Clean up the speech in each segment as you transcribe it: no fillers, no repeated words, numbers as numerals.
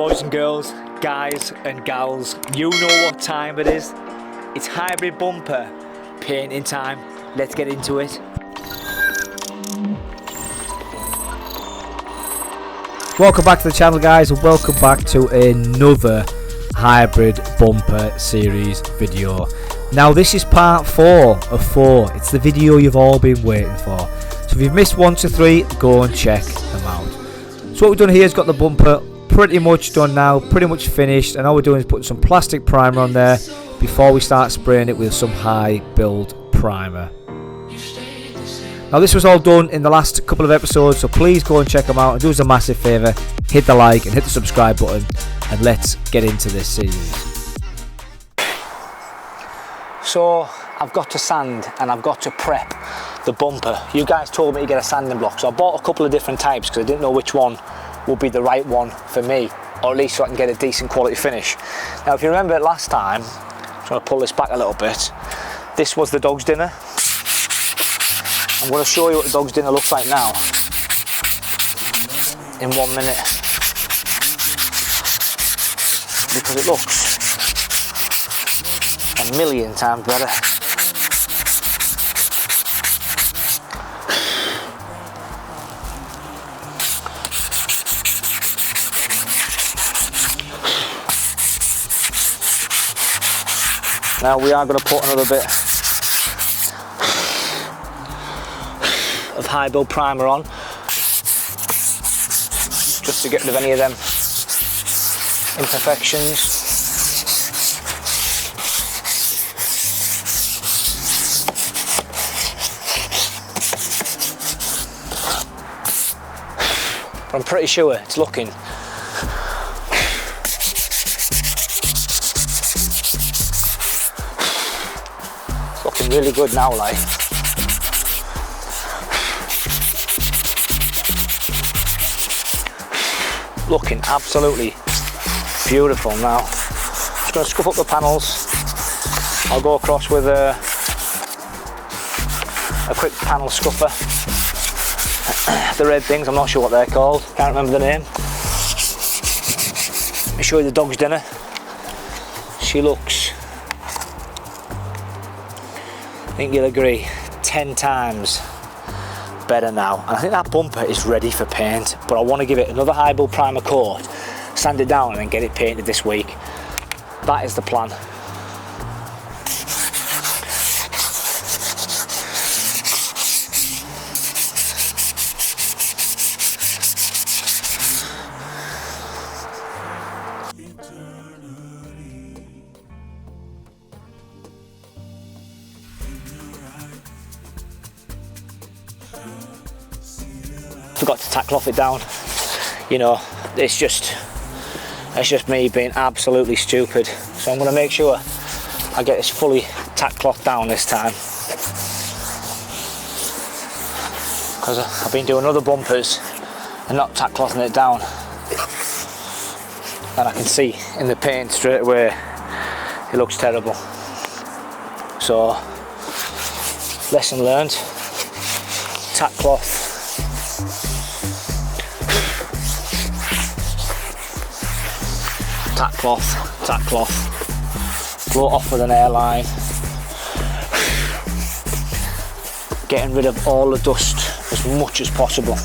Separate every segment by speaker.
Speaker 1: Boys and girls, guys and gals, you know what time it is. It's hybrid bumper painting time. Let's get into it.
Speaker 2: Welcome back to the channel, guys, and welcome back to another hybrid bumper series video. Now this is part 4 of 4. It's the video you've all been waiting for. So if you've missed 1 to 3, go and check them out. So what we've done here is got the bumper pretty much done now, pretty much finished, and all we're doing is putting some plastic primer on there before we start spraying it with some high build primer. Now this was all done in the last couple of episodes, so please go and check them out and do us a massive favour, hit the like and hit the subscribe button, and let's get into this series.
Speaker 1: So I've got to sand and I've got to prep the bumper. You guys told me to get a sanding block, so I bought a couple of different types because I didn't know which one would be the right one for me, or at least so I can get a decent quality finish. Now if you remember last time, I'm trying to pull this back a little bit, this was the dog's dinner. I'm going to show you what the dog's dinner looks like now in 1 minute, because it looks a million times better. Now we are going to put another bit of high build primer on, just to get rid of any of them imperfections. But I'm pretty sure it's looking really good now, like. Looking absolutely beautiful now. Just going to scuff up the panels. I'll go across with a quick panel scuffer. The red things, I'm not sure what they're called, can't remember the name. Let me show you the dog's dinner. She looks, I think you'll agree, 10 times better now. And I think that bumper is ready for paint, but I want to give it another high build primer coat, sand it down and then get it painted this week. That is the plan. Forgot to tack cloth it down. You know, it's just me being absolutely stupid. So I'm going to make sure I get this fully tack cloth down this time, because I've been doing other bumpers and not tack clothing it down, and I can see in the paint straight away it looks terrible. So lesson learned, tack cloth. Tack cloth, blow it off with an airline, getting rid of all the dust as much as possible.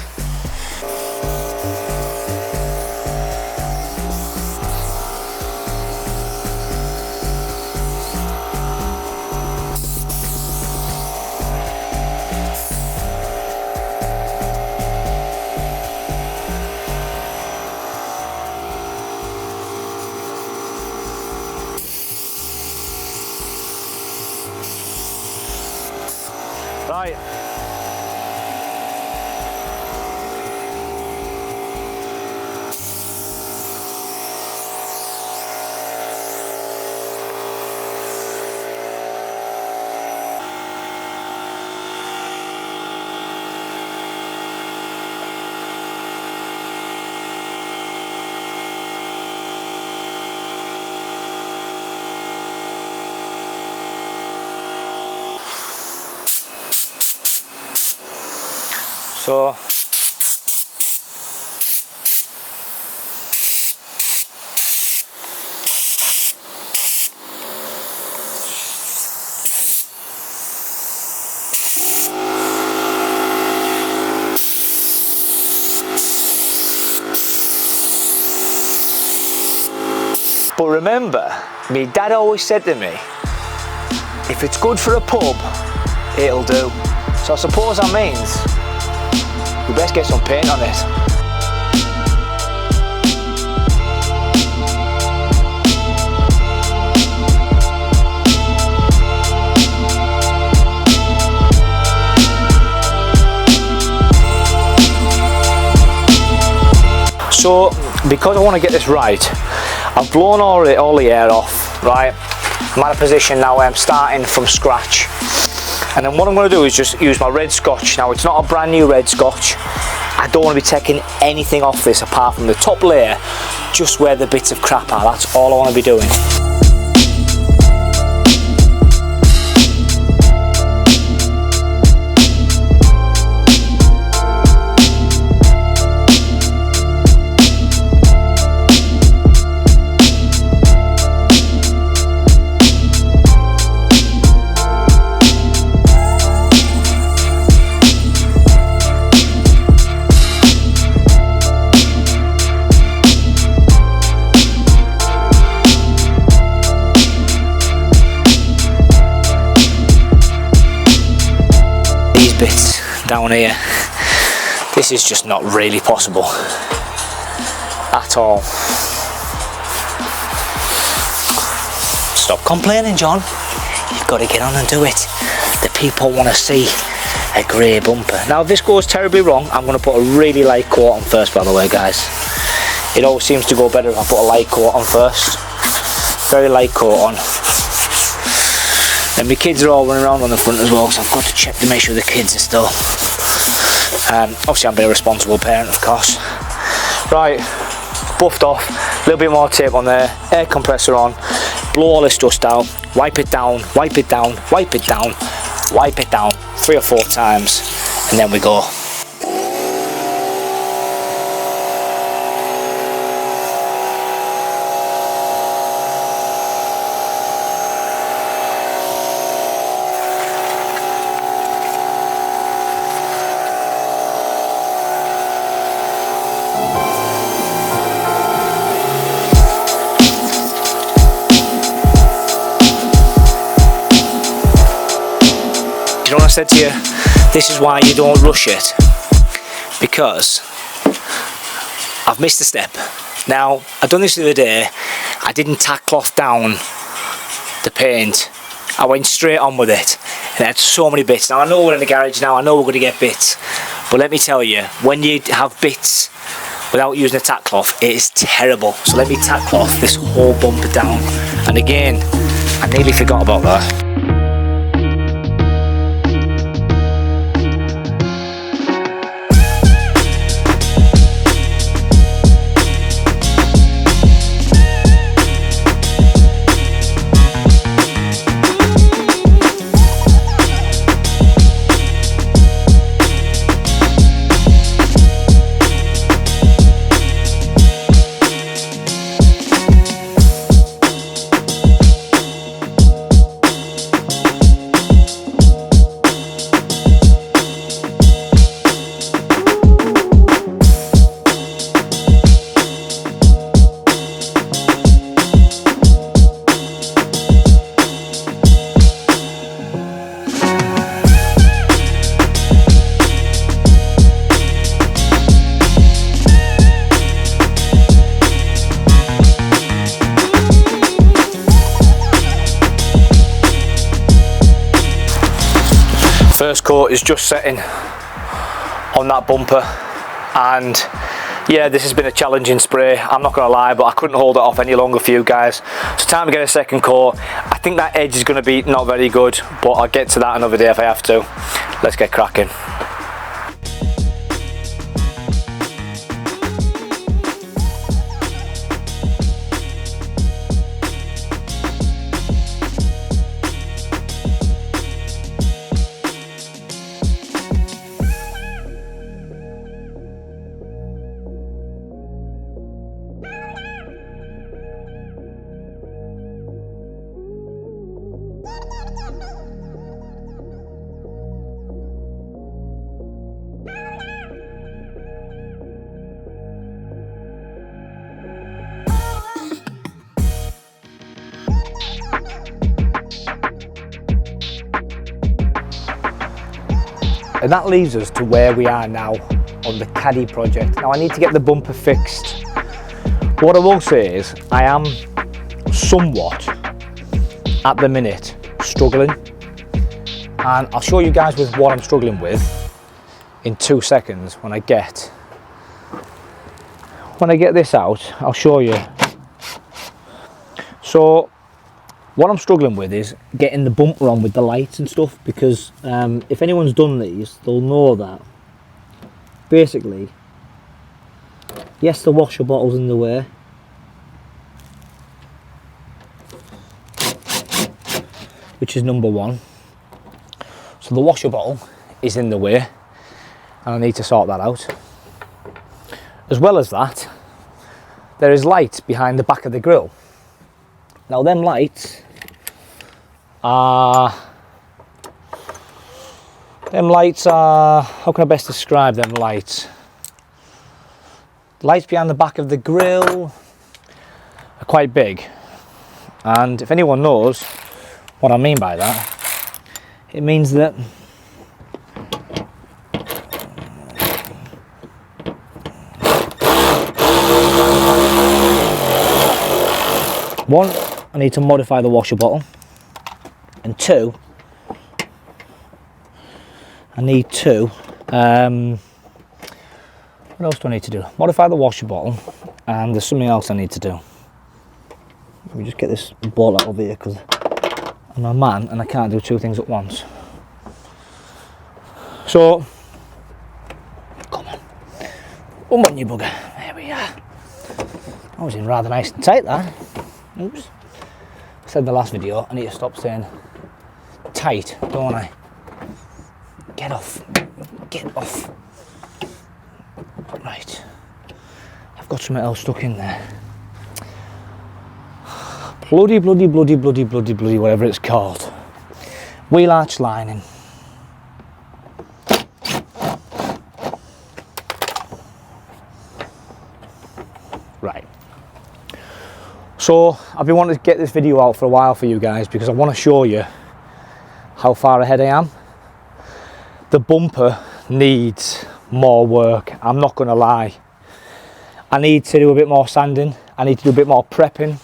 Speaker 1: Right. So But remember, my dad always said to me, if it's good for a pub, it'll do. So I suppose that means we best get some paint on it. So, because I want to get this right, I've blown all the air off, right? I'm at a position now where I'm starting from scratch. And then what I'm going to do is just use my red scotch. Now, it's not a brand new red scotch. I don't want to be taking anything off this apart from the top layer, just where the bits of crap are. That's all I want to be doing. Bits down here, this is just not really possible at all. Stop complaining, John. You've got to get on and do it. The people want to see a grey bumper. Now if this goes terribly wrong, I'm going to put a really light coat on first, by the way, guys. It always seems to go better if I put a light coat on first. Very light coat on. And my kids are all running around on the front as well, so I've got to check to make sure the kids are still. Obviously I'm being a responsible parent, of course. Right, buffed off, a little bit more tape on there, air compressor on, blow all this dust out, wipe it down, wipe it down, wipe it down, wipe it down 3 or 4 times, and then we go. You know what I said to you? This is why you don't rush it, because I've missed a step. Now, I've done this the other day. I didn't tack cloth down the paint. I went straight on with it, and it had so many bits. Now I know we're in the garage now, I know we're going to get bits, but let me tell you, when you have bits without using a tack cloth, it is terrible. So let me tack cloth this whole bumper down. And again, I nearly forgot about that. First coat is just setting on that bumper, and yeah, this has been a challenging spray, I'm not gonna lie, but I couldn't hold it off any longer for you guys. It's time to get a second coat. I think that edge is gonna be not very good, but I'll get to that another day if I have to. Let's get cracking. And that leads us to where we are now on the Caddy project. Now I need to get the bumper fixed. What I will say is I am somewhat, at the minute, struggling. And I'll show you guys with what I'm struggling with in 2 seconds when I get this out. I'll show you. So what I'm struggling with is getting the bumper on with the lights and stuff, because if anyone's done these, they'll know that basically, yes, the washer bottle's in the way, which is number one. So the washer bottle is in the way and I need to sort that out. As well as that, there is lights behind the back of the grille. Now them lights are, how can I best describe them lights? The lights behind the back of the grille are quite big, and if anyone knows what I mean by that, it means that one, I need to modify the washer bottle, and two, I need to, what else do I need to do? Modify the washer bottle, and there's something else I need to do. Let me just get this ball out of here because I'm a man and I can't do two things at once. So, come on you bugger, there we are. I was in rather nice and tight that. Oops. I said in the last video, I need to stop saying tight, don't I? Get off. Get off. Right. I've got something else stuck in there. Bloody, whatever it's called. Wheel arch lining. Right. So I've been wanting to get this video out for a while for you guys because I want to show you how far ahead I am. The bumper needs more work, I'm not going to lie. I need to do a bit more sanding, I need to do a bit more prepping,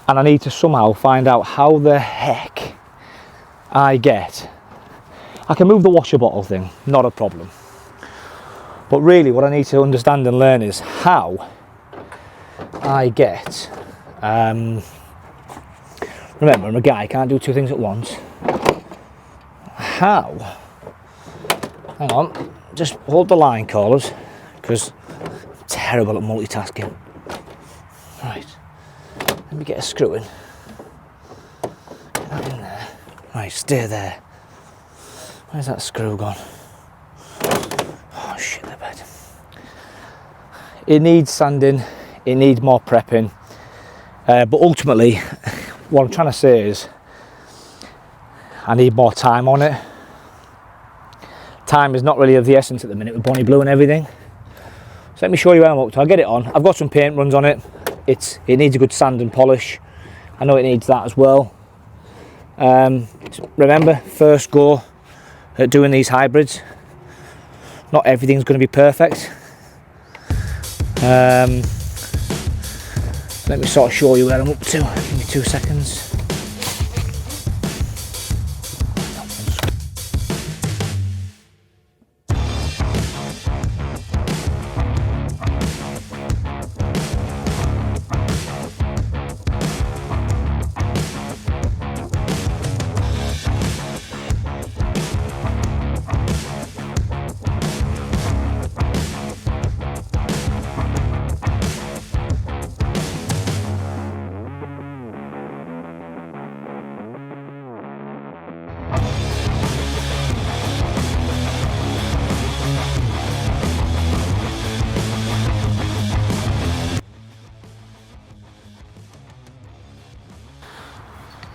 Speaker 1: and I need to somehow find out how the heck I can move the washer bottle thing, not a problem. But really what I need to understand and learn is how I get, remember I'm a guy, I can't do two things at once. How, hang on, just hold the line callers because I'm terrible at multitasking. Right, let me get a screw in. Get that in there. Right, stay there. Where's that screw gone? Oh shit, the bed. It needs sanding, it needs more prepping, but ultimately what I'm trying to say is I need more time on it. Time is not really of the essence at the minute with Bonnie Blue and everything. So let me show you where I'm up to. I'll get it on. I've got some paint runs on it. It needs a good sand and polish. I know it needs that as well. Remember, first go at doing these hybrids. Not everything's going to be perfect. Let me sort of show you where I'm up to. Give me 2 seconds.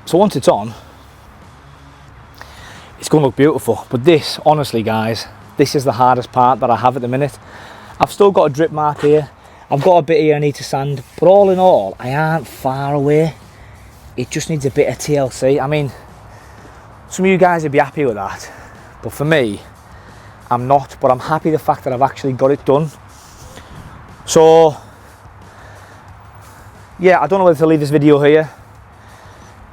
Speaker 1: So once it's on, it's going to look beautiful. But this, honestly guys, this is the hardest part that I have at the minute. I've still got a drip mark here. I've got a bit here I need to sand. But all in all, I aren't far away. It just needs a bit of TLC. I mean, some of you guys would be happy with that. But for me, I'm not, but I'm happy the fact that I've actually got it done. So yeah, I don't know whether to leave this video here.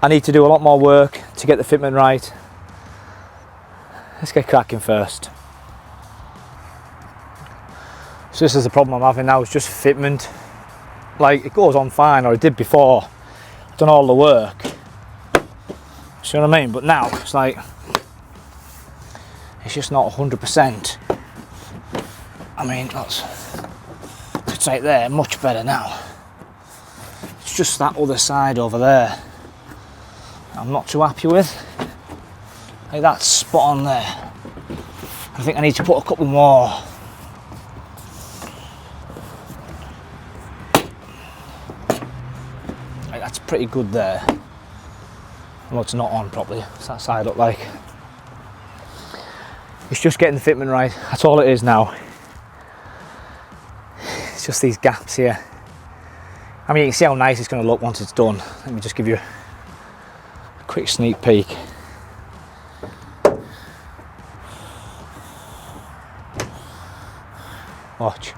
Speaker 1: I need to do a lot more work to get the fitment right. Let's get cracking first. So this is the problem I'm having now, it's just fitment. Like, it goes on fine, or it did before. I've done all the work. See what I mean? But now it's like, it's just not 100%. I mean, it's right there, much better now. It's just that other side over there I'm not too happy with. Like, that's spot on there. I think I need to put a couple more. Like, that's pretty good there. Well, it's not on properly. What's that side look like? It's just getting the fitment right. That's all it is now. It's just these gaps here. I mean, you can see how nice it's going to look once it's done. Let me just give you a quick sneak peek. Watch.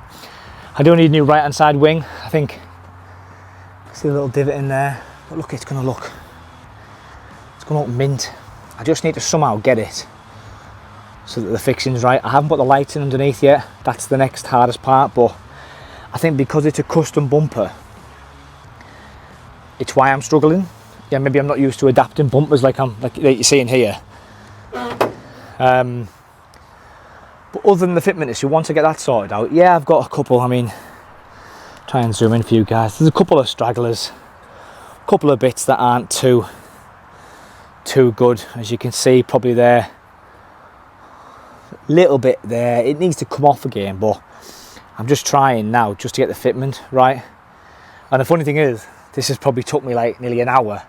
Speaker 1: I do need a new right hand side wing. I think, see a little divot in there, but look, it's going to look mint. I just need to somehow get it so that the fixing's right. I haven't put the lights in underneath yet. That's the next hardest part, but I think because it's a custom bumper, it's why I'm struggling. Yeah, maybe I'm not used to adapting bumpers like you're seeing here. But other than the fitment issue, once I get that sorted out, yeah, I've got a couple. I mean, try and zoom in for you guys. There's a couple of stragglers, a couple of bits that aren't too good, as you can see, probably there, little bit there. It needs to come off again, but I'm just trying now just to get the fitment right. And the funny thing is, this has probably took me like nearly an hour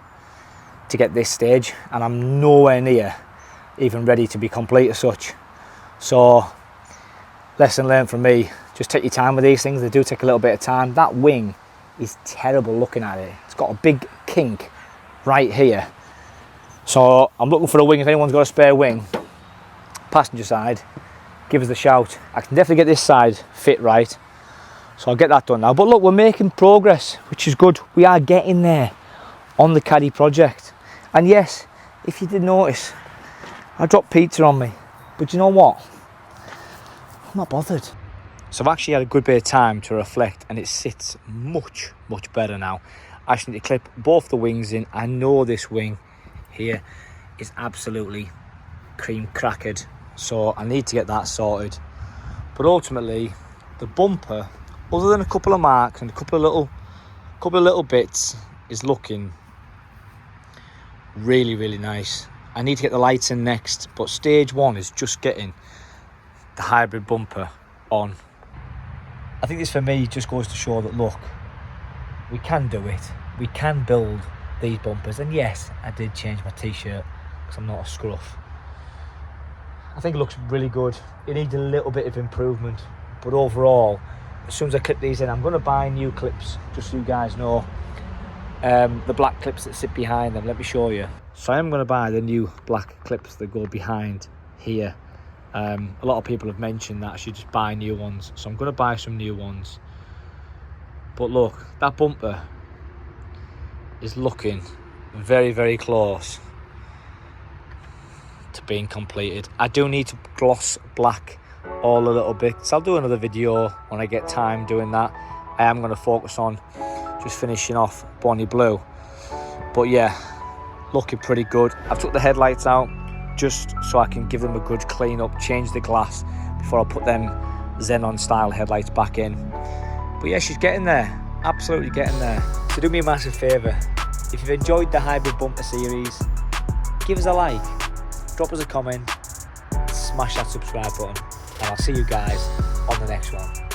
Speaker 1: to get this stage, and I'm nowhere near even ready to be complete as such. So, lesson learned from me, just take your time with these things. They do take a little bit of time. That wing is terrible looking at it. It's got a big kink right here. So I'm looking for a wing. If anyone's got a spare wing, passenger side, give us a shout. I can definitely get this side fit right. So I'll get that done now. But look, we're making progress, which is good. We are getting there on the Caddy project. And yes, if you did notice, I dropped pizza on me. But you know what? I'm not bothered. So I've actually had a good bit of time to reflect, and it sits much, much better now. I just need to clip both the wings in. I know this wing here is absolutely cream crackered, so I need to get that sorted. But ultimately, the bumper, other than a couple of marks and a couple of little bits, is looking really, really nice. I need to get the lights in next, but stage one is just getting the hybrid bumper on. I think this for me just goes to show that, look, we can do it. We can build these bumpers. And yes, I did change my t-shirt because I'm not a scruff. I think it looks really good. It needs a little bit of improvement, but overall, as soon as I clip these in, I'm going to buy new clips, just so you guys know. The black clips that sit behind them, let me show you. So I am going to buy the new black clips that go behind here. A lot of people have mentioned that I should just buy new ones, so I'm going to buy some new ones. But look, that bumper is looking very, very close to being completed. I do need to gloss black all a little bit, so I'll do another video when I get time doing that. I am going to focus on just finishing off Bonnie Blue. But yeah, looking pretty good. I've took the headlights out just so I can give them a good clean up, change the glass before I put them Xenon style headlights back in. But yeah, she's getting there, absolutely getting there. So do me a massive favour, if you've enjoyed the hybrid bumper series, give us a like, drop us a comment, smash that subscribe button, and I'll see you guys on the next one.